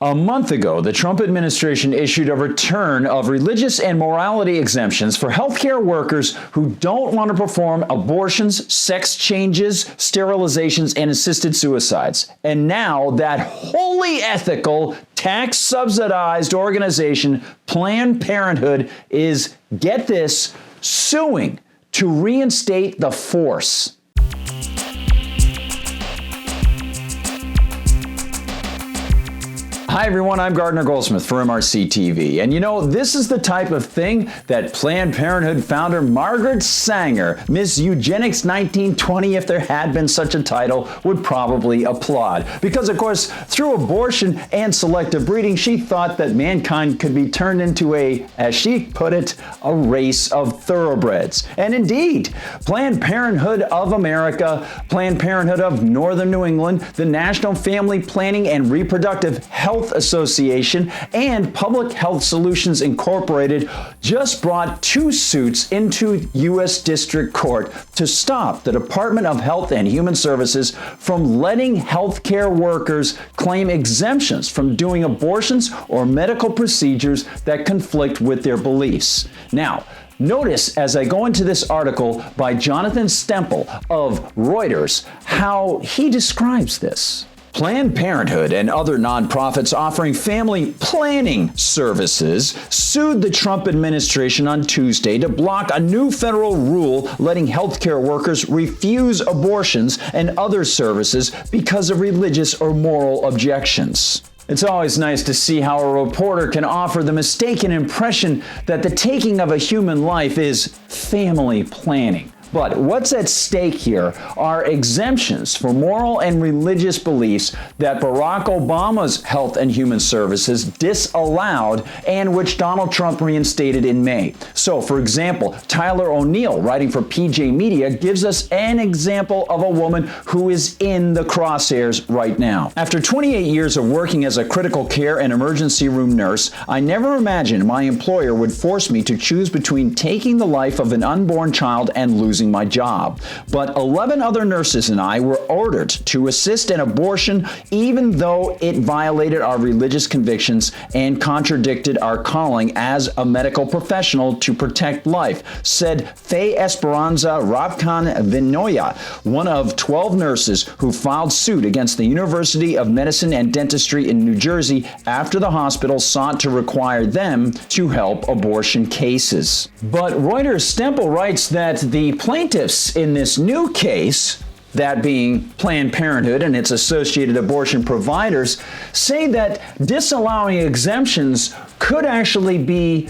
A month ago, the Trump administration issued a return of religious and morality exemptions for healthcare workers who don't want to perform abortions, sex changes, sterilizations, and assisted suicides. And now that wholly ethical, tax-subsidized organization, Planned Parenthood, is, get this, suing to reinstate the force. Hi everyone, I'm Gardner Goldsmith for MRC-TV. And you know, this is the type of thing that Planned Parenthood founder Margaret Sanger, Miss Eugenics 1920, if there had been such a title, would probably applaud. Because of course, through abortion and selective breeding, she thought that mankind could be turned into a, as she put it, a race of thoroughbreds. And indeed, Planned Parenthood of America, Planned Parenthood of Northern New England, the National Family Planning and Reproductive Health Association, and Public Health Solutions Incorporated just brought two suits into U.S. District Court to stop the Department of Health and Human Services from letting healthcare workers claim exemptions from doing abortions or medical procedures that conflict with their beliefs. Now, notice as I go into this article by Jonathan Stemple of Reuters how he describes this. Planned Parenthood and other nonprofits offering family planning services sued the Trump administration on Tuesday to block a new federal rule letting healthcare workers refuse abortions and other services because of religious or moral objections. It's always nice to see how a reporter can offer the mistaken impression that the taking of a human life is family planning. But what's at stake here are exemptions for moral and religious beliefs that Barack Obama's Health and Human Services disallowed and which Donald Trump reinstated in May. So, for example, Tyler O'Neill, writing for PJ Media, gives us an example of a woman who is in the crosshairs right now. After 28 years of working as a critical care and emergency room nurse, I never imagined my employer would force me to choose between taking the life of an unborn child and losing my job. But 11 other nurses and I were ordered to assist in abortion even though it violated our religious convictions and contradicted our calling as a medical professional to protect life, said Faye Esperanza Rabkan Vinoya, one of 12 nurses who filed suit against the University of Medicine and Dentistry in New Jersey after the hospital sought to require them to help abortion cases. But Reuters Stemple writes that the plaintiffs in this new case, that being Planned Parenthood and its associated abortion providers, say that disallowing exemptions could actually be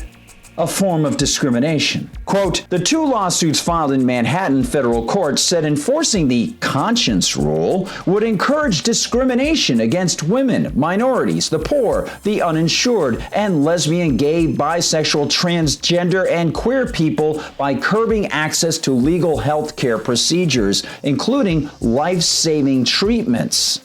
a form of discrimination. Quote, the two lawsuits filed in Manhattan federal court said enforcing the conscience rule would encourage discrimination against women, minorities, the poor, the uninsured, and lesbian, gay, bisexual, transgender, and queer people by curbing access to legal health care procedures, including life-saving treatments.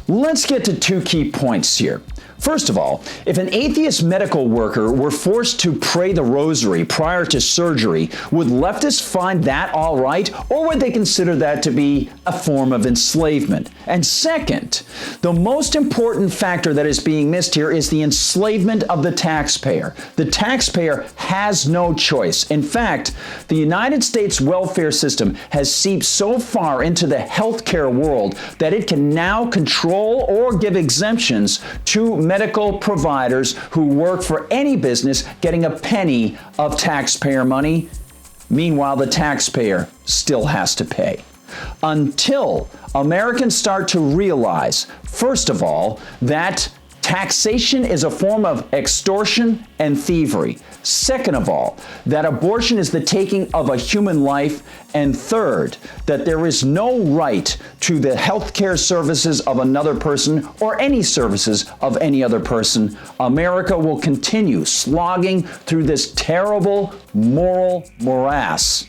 Let's get to two key points here. First of all, if an atheist medical worker were forced to pray the rosary prior to surgery, would leftists find that all right, or would they consider that to be a form of enslavement? And second, the most important factor that is being missed here is the enslavement of the taxpayer. The taxpayer has no choice. In fact, the United States welfare system has seeped so far into the healthcare world that it can now control or give exemptions to medical providers who work for any business getting a penny of taxpayer money. Meanwhile, the taxpayer still has to pay. Until Americans start to realize, first of all, that taxation is a form of extortion and thievery. Second of all, that abortion is the taking of a human life. And third, that there is no right to the health care services of another person or any services of any other person. America will continue slogging through this terrible moral morass,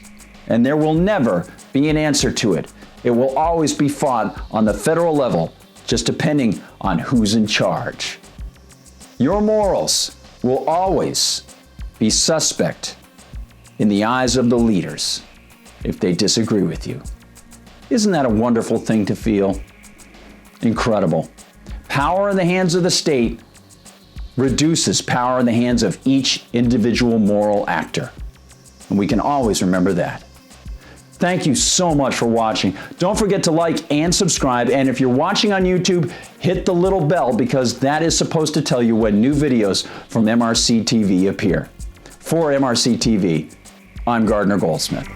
and there will never be an answer to it. It will always be fought on the federal level, just depending on who's in charge. Your morals will always be suspect in the eyes of the leaders if they disagree with you. Isn't that a wonderful thing to feel? Incredible. Power in the hands of the state reduces power in the hands of each individual moral actor. And we can always remember that. Thank you so much for watching. Don't forget to like and subscribe. And if you're watching on YouTube, hit the little bell because that is supposed to tell you when new videos from MRC-TV appear. For MRC-TV, I'm Gardner Goldsmith.